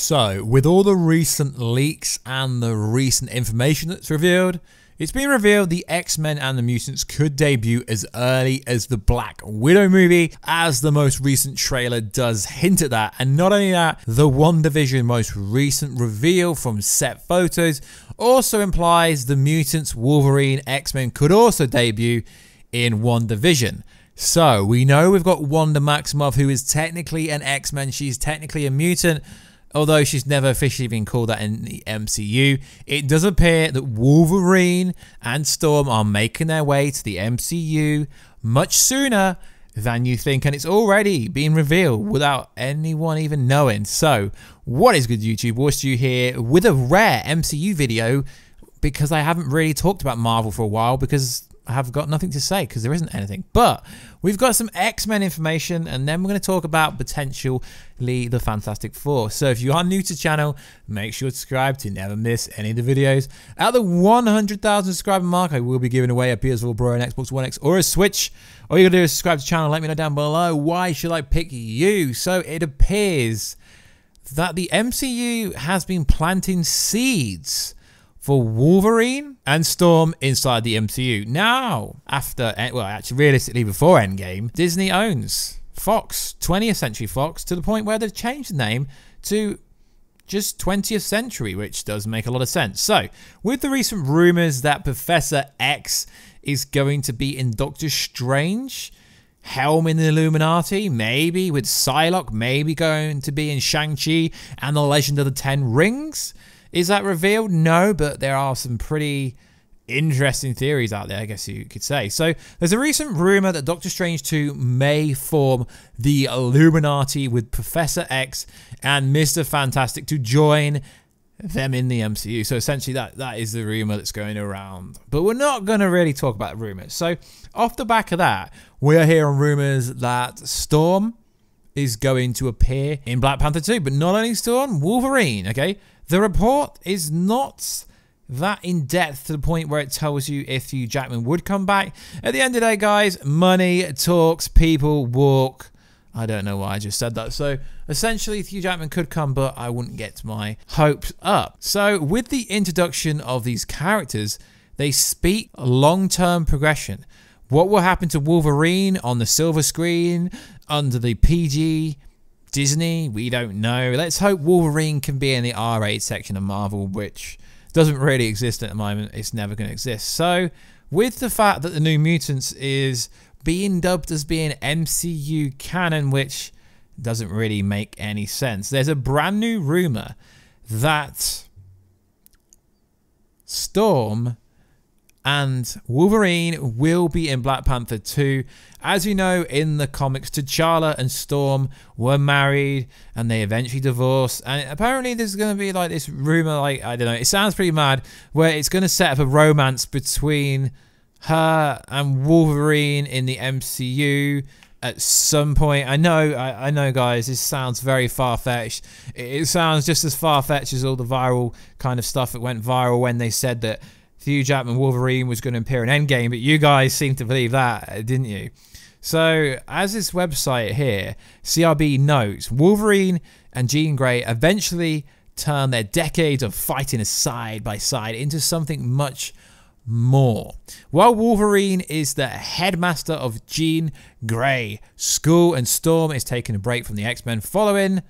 So, with all the recent leaks and the recent information that's revealed, it's been revealed the X-Men and the Mutants could debut as early as the Black Widow movie, as the most recent trailer does hint at that. And not only that, the WandaVision most recent reveal from set photos also implies the Mutants, Wolverine, X-Men could also debut in WandaVision. So, we know we've got Wanda Maximoff, who is technically an X-Men, she's technically a mutant, although she's never officially been called that in the MCU. It does appear that Wolverine and Storm are making their way to the MCU much sooner than you think, and it's already been revealed without anyone even knowing. So, what is good, YouTube? Warstu here with a rare MCU video, because I haven't really talked about Marvel for a while because I have got nothing to say because there isn't anything. But we've got some X-Men information, and then we're going to talk about potentially the Fantastic Four. So if you are new to the channel, make sure to subscribe to never miss any of the videos. At the 100,000 subscriber mark, I will be giving away a PS4 Pro, an Xbox One X, or a Switch. All you got to do is subscribe to the channel. Let me know down below, why should I pick you? So it appears that the MCU has been planting seeds for Wolverine and Storm inside the MCU. Now, after, well, actually realistically before Endgame, Disney owns Fox, 20th Century Fox, to the point where they've changed the name to just 20th Century, which does make a lot of sense. So, with the recent rumors that Professor X is going to be in Doctor Strange, Helm in the Illuminati, maybe with Psylocke, maybe going to be in Shang-Chi and the Legend of the Ten Rings. Is that revealed? No, but there are some pretty interesting theories out there, I guess you could say. So there's a recent rumor that Doctor Strange 2 may form the Illuminati with Professor X and Mr. Fantastic to join them in the MCU. So essentially that is the rumor that's going around. But we're not going to really talk about rumors. So off the back of that, we're hearing rumors that Storm is going to appear in Black Panther 2. But not only Storm, Wolverine, okay? The report is not that in-depth to the point where it tells you if Hugh Jackman would come back. At the end of the day, guys, money talks, people walk. I don't know why I just said that. So, essentially, Hugh Jackman could come, but I wouldn't get my hopes up. So, with the introduction of these characters, they speak long-term progression. What will happen to Wolverine on the silver screen, under the PG Disney? We don't know. Let's hope Wolverine can be in the R8 section of Marvel, which doesn't really exist at the moment. It's never going to exist. So, with the fact that the New Mutants is being dubbed as being MCU canon, which doesn't really make any sense, there's a brand new rumor that Storm and Wolverine will be in Black Panther 2. As you know, in the comics, T'Challa and Storm were married and they eventually divorced. And apparently there's going to be like this rumor, like, I don't know, it sounds pretty mad, where it's going to set up a romance between her and Wolverine in the MCU at some point. I know, guys, this sounds very far-fetched. It sounds just as far-fetched as all the viral kind of stuff that went viral when they said that Hugh Jackman Wolverine was going to appear in Endgame, but you guys seem to believe that, didn't you? So, as this website here, CRB notes, Wolverine and Jean Grey eventually turn their decades of fighting side by side into something much more. While Wolverine is the headmaster of Jean Grey School and Storm is taking a break from the X-Men following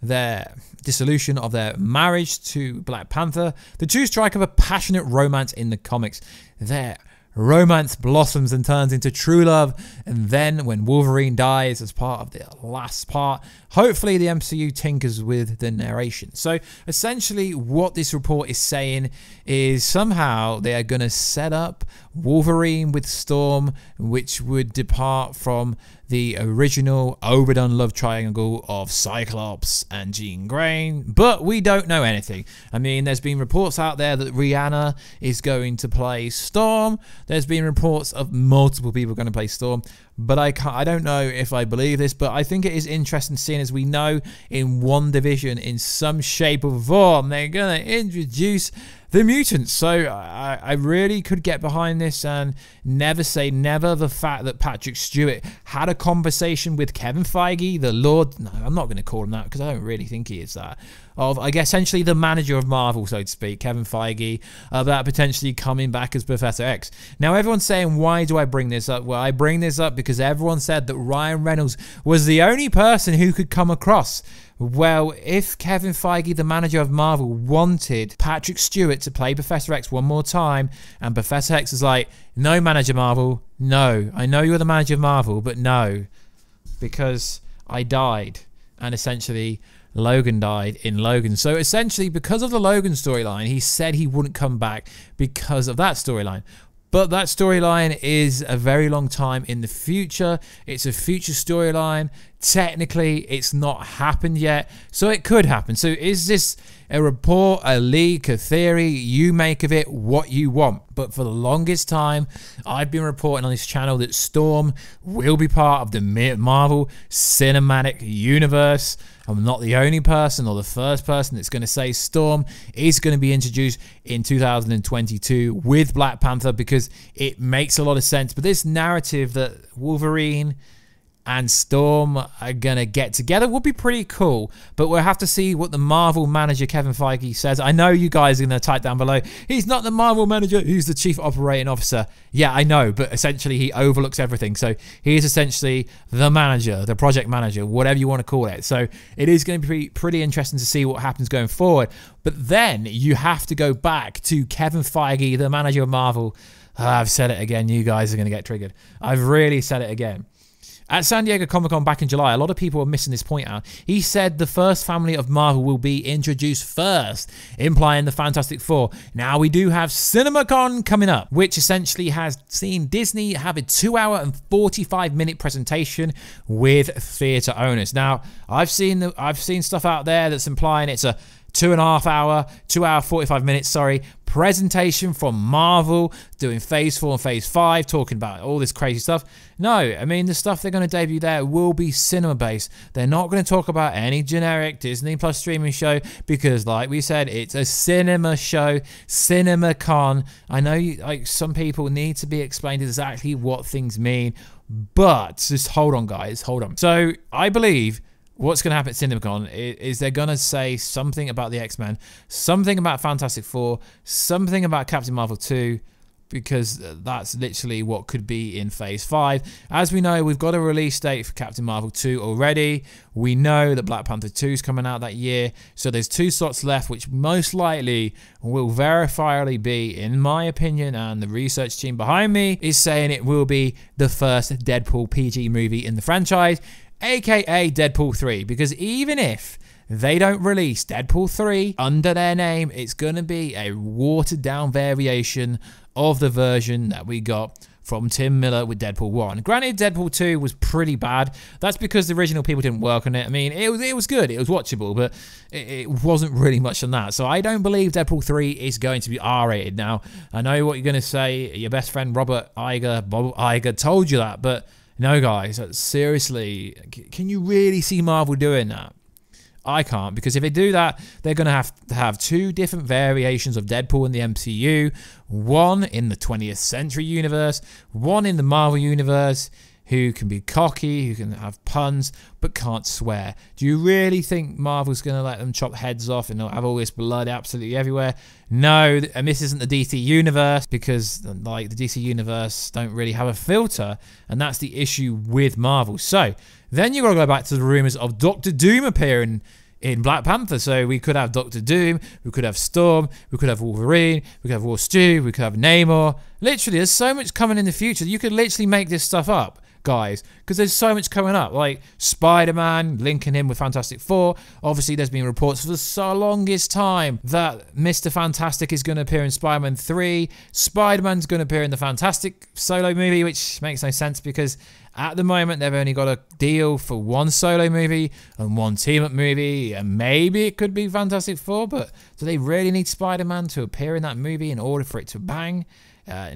their dissolution of their marriage to Black Panther, the two strike up a passionate romance in the comics. Their romance blossoms and turns into true love, and then when Wolverine dies as part of the last part, hopefully the MCU tinkers with the narration. So essentially what this report is saying is somehow they are going to set up Wolverine with Storm, which would depart from the original overdone love triangle of Cyclops and Jean Grey, but we don't know anything. I mean, there's been reports out there that Rihanna is going to play Storm. There's been reports of multiple people going to play Storm, but I don't know if I believe this, but I think it is interesting seeing, as we know, in WandaVision, in some shape or form, they're going to introduce the mutants. So I really could get behind this, and never say never. The fact that Patrick Stewart had a conversation with Kevin Feige, the Lord, no, I'm not going to call him that because I don't really think he is that. of, I guess, essentially the manager of Marvel, so to speak, Kevin Feige, about potentially coming back as Professor X. Now, everyone's saying, why do I bring this up? Well, I bring this up because everyone said that Ryan Reynolds was the only person who could come across. Well, if Kevin Feige, the manager of Marvel, wanted Patrick Stewart to play Professor X one more time, and Professor X is like, no, manager Marvel, no. I know you're the manager of Marvel, but no. Because I died. And essentially, Logan died in Logan. So essentially, because of the Logan storyline, he said he wouldn't come back because of that storyline. But that storyline is a very long time in the future. It's a future storyline. Technically, it's not happened yet. So it could happen. So is this a report, a leak, a theory? You make of it what you want. But for the longest time, I've been reporting on this channel that Storm will be part of the Marvel Cinematic Universe. I'm not the only person or the first person that's going to say Storm is going to be introduced in 2022 with Black Panther, because it makes a lot of sense. But this narrative that Wolverine and Storm are going to get together would be pretty cool. But we'll have to see what the Marvel manager, Kevin Feige, says. I know you guys are going to type down below, he's not the Marvel manager, he's the chief operating officer. Yeah, I know, but essentially he overlooks everything. So he is essentially the manager, the project manager, whatever you want to call it. So it is going to be pretty interesting to see what happens going forward. But then you have to go back to Kevin Feige, the manager of Marvel. I've said it again, you guys are going to get triggered. I've really said it again. At San Diego Comic-Con back in July, a lot of people are missing this point out. He said the first family of Marvel will be introduced first, implying the Fantastic Four. Now, we do have CinemaCon coming up, which essentially has seen Disney have a 2-hour and 45-minute presentation with theater owners. Now, I've seen stuff out there that's implying it's a 2.5 hour, 45 minutes, presentation from Marvel, doing Phase 4 and Phase 5, talking about all this crazy stuff. No, I mean, the stuff they're going to debut there will be cinema-based. They're not going to talk about any generic Disney Plus streaming show because, like we said, it's a cinema show, CinemaCon. I know some people need to be explained exactly what things mean, but just hold on, guys, hold on. So I believe what's going to happen at CinemaCon is they're going to say something about the X-Men, something about Fantastic Four, something about Captain Marvel 2, because that's literally what could be in Phase 5. As we know, we've got a release date for Captain Marvel 2 already. We know that Black Panther 2 is coming out that year. So there's 2 slots left, which most likely will verifiably be, in my opinion, and the research team behind me is saying it will be the first Deadpool PG movie in the franchise, aka Deadpool 3. Because even if they don't release Deadpool 3 under their name, it's going to be a watered down variation of the version that we got from Tim Miller with Deadpool 1. Granted, Deadpool 2 was pretty bad. That's because the original people didn't work on it. I mean, it was good, it was watchable, but it wasn't really much on that. So I don't believe Deadpool 3 is going to be R-rated. Now, I know what you're going to say. Your best friend Bob Iger told you that, but no, guys, seriously, can you really see Marvel doing that? I can't, because if they do that, they're going to have 2 different variations of Deadpool in the MCU. One in the 20th Century universe, one in the Marvel universe, who can be cocky, who can have puns, but can't swear. Do you really think Marvel's going to let them chop heads off and have all this blood absolutely everywhere? No, and this isn't the DC universe, because like the DC universe don't really have a filter, and that's the issue with Marvel. So then you've got to go back to the rumors of Doctor Doom appearing in Black Panther. So we could have Doctor Doom, we could have Storm, we could have Wolverine, we could have War Stew, we could have Namor. Literally, there's so much coming in the future. You could literally make this stuff up, guys, because there's so much coming up, like Spider-Man, linking him with Fantastic Four. Obviously, there's been reports for the longest time that Mr. Fantastic is going to appear in Spider-Man 3. Spider-Man's going to appear in the Fantastic solo movie, which makes no sense because at the moment they've only got a deal for 1 solo movie and 1 team-up movie, and maybe it could be Fantastic Four, but do they really need Spider-Man to appear in that movie in order for it to bang?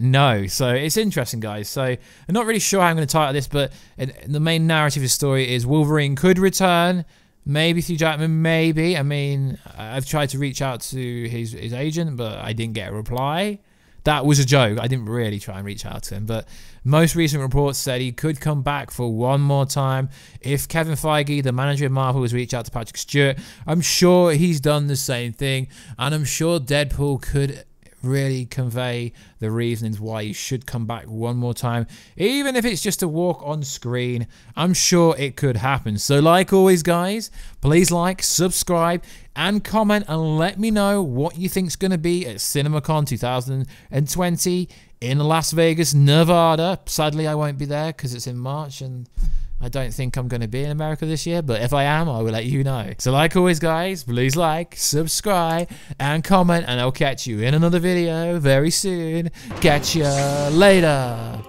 No. So it's interesting, guys. So I'm not really sure how I'm going to title this, but the main narrative of the story is Wolverine could return, maybe Hugh Jackman, maybe. I mean, I've tried to reach out to his agent, but I didn't get a reply. that was a joke. I didn't really try and reach out to him, but most recent reports said he could come back for one more time. If Kevin Feige, the manager of Marvel, has reached out to Patrick Stewart, I'm sure he's done the same thing, and I'm sure Deadpool could really convey the reasonings why he should come back one more time, even if it's just to walk on screen. I'm sure it could happen. So like always, guys, please like, subscribe, and comment, and let me know what you think's going to be at CinemaCon 2020 in Las Vegas, Nevada. Sadly, I won't be there because it's in March, and I don't think I'm going to be in America this year, but if I am, I will let you know. So like always, guys, please like, subscribe, and comment, and I'll catch you in another video very soon. Catch ya later.